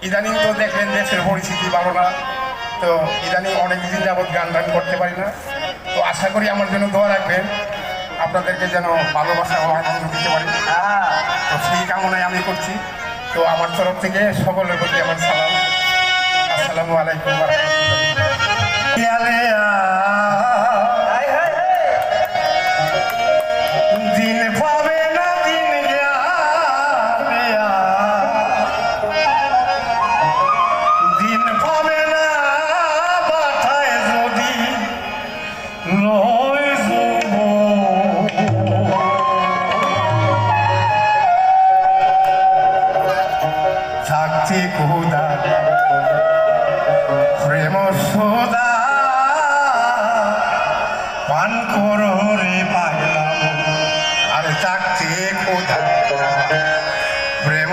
ইদানিং তো দেখলেন দেশের পরিস্থিতি ভালো না, তো ইদানিং অনেক দিন যাবৎ গান টান করতে পারি না। তো আশা করি আমার জন্য দোয়া রাখবেন, আপনাদেরকে যেন ভালোবাসা ও আনন্দ দিতে পারি। তো সেই কামনায় আমি করছি। তো আমার তরফ থেকে সকলের প্রতি আমার সালাম, আসসালামু আলাইকুম ওয়া রাহমাতুল্লাহ। দিন পাবে না দিন গেলে দিন পাবে না বাথায় যদি নয় থাকতে খুদা প্রেম সোদা পান করো রে পাগলা, আর থাকতে খুদা প্রেম